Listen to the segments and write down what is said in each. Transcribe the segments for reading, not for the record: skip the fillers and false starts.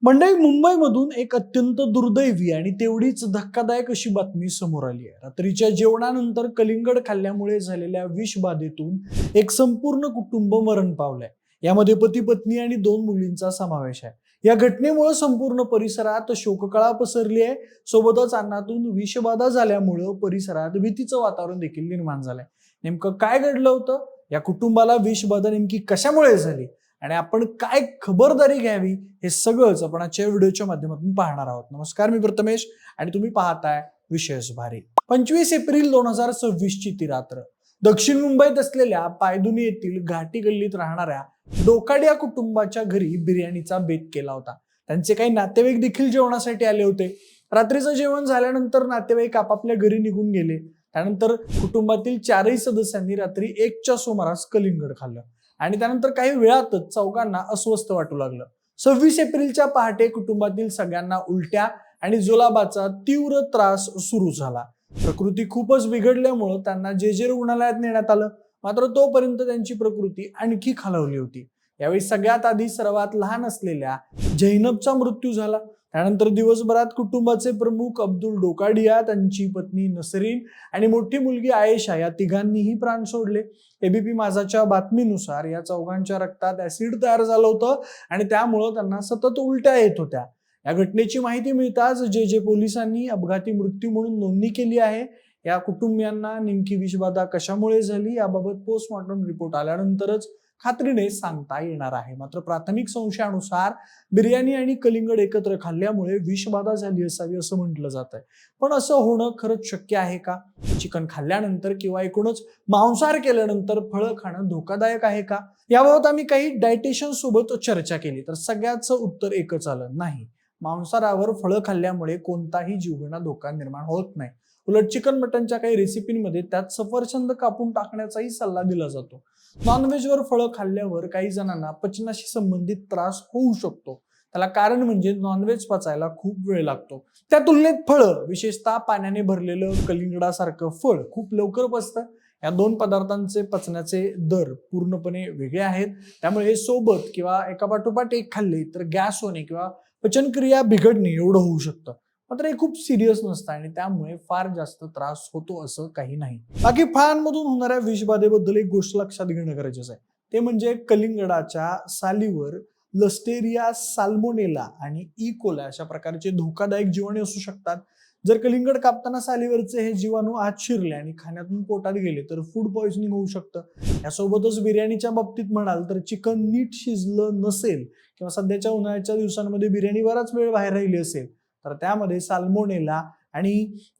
मंडळी, मुंबईमधून एक अत्यंत दुर्दैवी आणि तेवढीच धक्कादायक अशी बातमी समोर आली आहे। रात्रीच्या जेवणानंतर कलिंगड खाल्ल्यामुळे झालेल्या विषबाधेतून एक संपूर्ण कुटुंब मरण पावलंय। यामध्ये पती पत्नी आणि 2 मुलींचा समावेश आहे। या घटनेमुळे संपूर्ण परिसरात शोककळा पसरली आहे। सोबतच अन्नातून विषबाधा झाल्यामुळे परिसरात भीतीचं वातावरण देखील निर्माण झालंय। नेमकं काय घडलं होतं, या कुटुंबाला विषबाधा नेमकी कशामुळे झाली आणि आपण काय खबरदारी घ्यावी, हे सगळंच आपण आजच्या व्हिडिओच्या माध्यमातून पाहणार आहोत। नमस्कार, मी प्रथमेश आणि तुम्ही पाहताय विशेष भारी। 25 एप्रिल 2026 ची ती रात्र दक्षिण मुंबईत असलेल्या पायदुनी येथील घाटी गल्लीत राहणाऱ्या डोकाडिया कुटुंबाच्या घरी बिर्याणीचा बेत केला होता। त्यांचे काही नातेवाईक देखील जेवणासाठी आले होते। रात्रीचं जेवण झाल्यानंतर नातेवाईक आपापल्या घरी निघून गेले। त्यानंतर कुटुंबातील 4ही सदस्यांनी रात्री 1च्या सुमारास कलिंगड खाल्लं आणि त्यानंतर काही वेळातच चौघांना अस्वस्थ वाटू लागलं। 26 एप्रिलच्या पहाटे कुटुंबातील सगळ्यांना उलट्या आणि जुलाबाचा तीव्र त्रास सुरू झाला। प्रकृती खूपच बिघडल्यामुळे त्यांना जे रुग्णालयात नेण्यात आलं, मात्र तोपर्यंत त्यांची प्रकृती आणखी खालावली होती। यावेळी सगळ्यात आधी सर्वात लहान असलेल्या जैनबचा मृत्यू झाला। त्यानंतर दिवसभरात कुटुंबाचे प्रमुख अब्दुल डोकाडिया, त्यांची पत्नी नसरीन आणि मोठी मुलगी आयेशा या तिघांनीही प्राण सोडले। एबीपी माझाच्या बातमीनुसार या चौघांच्या रक्तात ऍसिड तयार झालं होतं आणि त्यामुळे त्यांना सतत उलट्या येत होत्या। या घटनेची माहिती मिळताच जे पोलिसांनी अपघाती मृत्यू म्हणून नोंदणी केली आहे। या कुटुंबियांना नेमकी विषबाधा कशामुळे झाली याबाबत पोस्टमॉर्टम रिपोर्ट आल्यानंतरच खात्रीने सांगता येणार आहे। मात्र प्राथमिक संशयानुसार बिर्याणी आणि कलिंगड एकत्र खाल्ल्यामुळे विषबाधा झाली असावी असं म्हटलं जात आहे। पण असं होणं खरंच शक्य आहे का? चिकन खाल्ल्यानंतर किंवा एकूणच मांसाहार केल्यानंतर फळं खाणं धोकादायक आहे का? याबाबत आम्ही काही डायटिशियन सोबत चर्चा केली तर सगळ्याचं उत्तर एकच आलं, नाही। मांसाहारावर फळं खाल्ल्यामुळे कोणताही जीवघेणा धोका निर्माण होत नाही। उलट चिकन मटनच्या काही रेसिपींमध्ये त्यात सफरचंद कापून टाकण्याचाही सल्ला दिला जातो। नॉनव्हेजवर फळं खाल्ल्यावर काही जणांना पचनाशी संबंधित त्रास होऊ शकतो। त्याला कारण म्हणजे नॉनव्हेज पचायला खूप वेळ लागतो। त्या तुलनेत फळं, विशेषतः पाण्याने भरलेलं कलिंगडासारखं फळ खूप लवकर पचतं। या 2 पदार्थांचे पचण्याचे दर पूर्णपणे वेगळे आहेत। त्यामुळे हे सोबत किंवा एकापाठोपाठ एक खाल्ले तर गॅस होणे किंवा पचनक्रिया बिघडणे एवढं होऊ शकतं। मात्र हे खूप सिरियस नसतं आणि त्यामुळे फार जास्त त्रास होतो असं काही नाही। बाकी फळांमधून होणाऱ्या विषबाधेबद्दल एक गोष्ट लक्षात घेणं गरजेचं आहे, ते म्हणजे कलिंगडाच्या सालीवर लिस्टेरिया, साल्मोनेला आणि ई कोलाई अशा प्रकारचे धोकादायक जीवाणू असू शकतात। जर कलिंगड कापताना सालीवरचे हे जीवाणू आत शिरले आणि खाण्यातून पोटात गेले तर फूड पॉइझनिंग होऊ शकतं। यासोबतच बिर्याणीच्या बाबतीत म्हणाल तर चिकन नीट शिजलं नसेल किंवा सध्याच्या उन्हाळ्याच्या दिवसांमध्ये बिर्याणी बराच वेळ बाहेर राहिली असेल तर त्यामध्ये साल्मोनेला आणि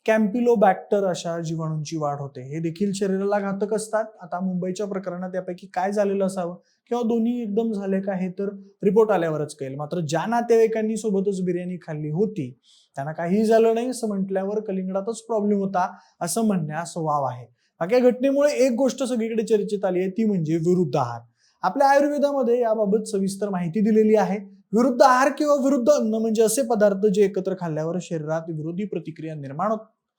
कॅम्पिलोबॅक्टर अशा जीवाणूंची वाढ होते। हे देखील शरीराला घातक असतात। आता मुंबईच्या प्रकरणात यापैकी काय झालेलं असावं किंवा दोन्ही एकदम झाले का हे तर रिपोर्ट आल्यावरच कळेल। मात्र ज्या नातेवाईकांनी सोबतच बिर्याणी खाल्ली होती त्यांना काहीही झालं नाही असं म्हटल्यावर कलिंगडातच प्रॉब्लेम होता असं म्हणण्यास वाव आहे। बाकी घटनेमुळे एक गोष्ट सगळीकडे चर्चेत आली आहे, ती म्हणजे विरुद्ध आहार। आपल्या आयुर्वेदामध्ये याबाबत सविस्तर माहिती दिलेली आहे। विरुद्ध आहार किंवा विरुद्ध अन्न म्हणजे असे पदार्थ जे एकत्र खाल्ल्यावर शरीरात विरोधी प्रतिक्रिया निर्माण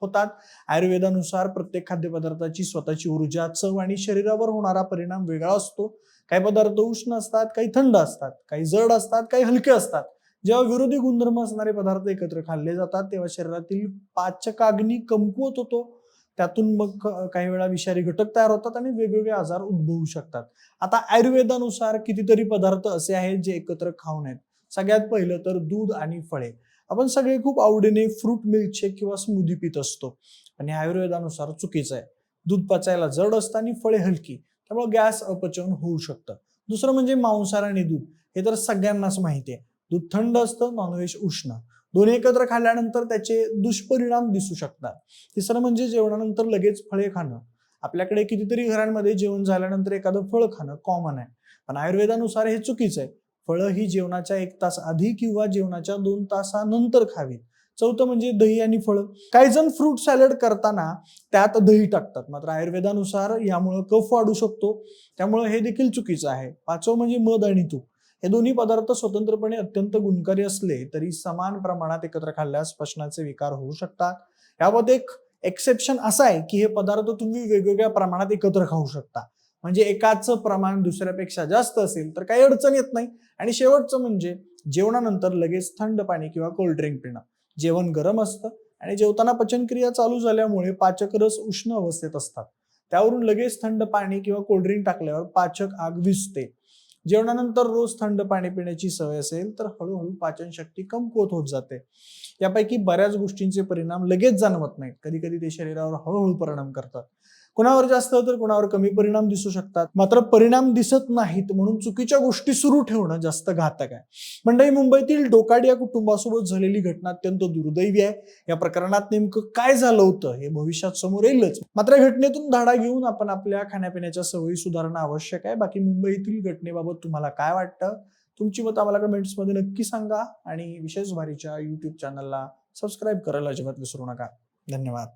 होतात। आयुर्वेदानुसार प्रत्येक खाद्यपदार्थाची स्वतःची ऊर्जा, चव आणि शरीरावर होणारा परिणाम वेगळा असतो। काही पदार्थ उष्ण असतात, काही थंड असतात, काही जड असतात, काही हलके असतात। जेव्हा विरोधी गुणधर्म असणारे पदार्थ एकत्र खाल्ले जातात तेव्हा शरीरातील पाचकाग्नी कमकुवत होतो। त्यातून मग काही वेळा विषारी घटक तयार होतात आणि वेगवेगळे आजार उद्भवू शकतात। आता आयुर्वेदानुसार कितीतरी पदार्थ असे आहेत जे एकत्र खाऊ नयेत। सगळ्यात पहिलं तर दूध आणि फळे। आपण सगळे खूप आवडीने फ्रूट मिल्कशेक किंवा स्मूदी पित असतो, आणि आयुर्वेदानुसार चुकीचं आहे। दूध पचायला जड असतं आणि फळे हलकी, त्यामुळे गॅस अपचन होऊ शकतं। दुसरं म्हणजे मांसाहार आणि दूध। हे तर सगळ्यांनाच माहिती आहे, दूध थंड असतं, नॉनव्हेज उष्ण। दोन्ही एकत्र खाल्ल्यानंतर त्याचे दुष्परिणाम दिसू शकतात। तिसरं म्हणजे जेवणानंतर लगेच फळे खाणं। आपल्याकडे कितीतरी घरांमध्ये जेवण झाल्यानंतर एखादं फळ खाणं कॉमन आहे, पण आयुर्वेदानुसार हे चुकीचं आहे। फळं ही जेवणाच्या 1 तास आधी किंवा जेवणाच्या 2 तासानंतर खावीत। चौथं म्हणजे दही आणि फळं। काही जण फ्रूट सॅलड करताना त्यात दही टाकतात, मात्र आयुर्वेदानुसार यामुळे कफ वाढू शकतो, त्यामुळे हे देखील चुकीचं आहे। पाचवं म्हणजे मध आणि तूप। हे दोन्ही पदार्थ स्वतंत्रपणे अत्यंत गुणकारी असले तरी समान प्रमाणात एकत्र खाल्ल्यास पचनाचे विकार होऊ शकतात। यामध्ये एक एक्सेप्शन असा आहे की हे पदार्थ तुम्ही वेगवेगळ्या प्रमाणात एकत्र खाऊ शकता, म्हणजे एकाच प्रमाण दुसऱ्यापेक्षा जास्त असेल तर काही अडचण येत नाही। आणि शेवटचं म्हणजे जेवणानंतर लगेच थंड पाणी किंवा कोल्ड्रिंक पिणं. जेवण गरम असतं आणि जेवताना पचनक्रिया चालू झाल्यामुळे पाचक रस उष्ण अवस्थेत असतात. त्यावरून लगेच थंड पाणी किंवा कोल्ड्रिंक टाकल्यावर पाचक आग विझते. जेवणानंतर रोज थंड पाणी पिण्याची सवय असेल तर हळूहळू पाचन शक्ती कमकुवत होत जाते. यापैकी बऱ्याच गोष्टींचे परिणाम लगेच जाणवत नाहीत, कधी कधी ते शरीरावर हळूहळू परिणाम करतात. कुणावर जास्त तर कुणावर कमी परिणाम दिसू शकतात. मात्र परिणाम दिसत नाहीत म्हणून चुकीच्या गोष्टी सुरू ठेवणं जास्त घातक आहे. मंडळी, मुंबईतील डोकाड या कुटुंबासोबत झालेली घटना अत्यंत दुर्दैवी आहे. या प्रकरणात नेमकं काय झालं होतं हे भविष्यात समोर येईलच. मात्र या घटनेतून धडा घेऊन आपण आपल्या खाण्यापिण्याच्या सवयी सुधारणं आवश्यक आहे. बाकी मुंबईतील घटनेबाबत तुम्हाला काय वाटतं? तुमची मतं आम्हाला कमेंट्समध्ये नक्की सांगा आणि विशेष भारीच्या YouTube चॅनलला सबस्क्राईब करायला अजिबात विसरू नका. धन्यवाद.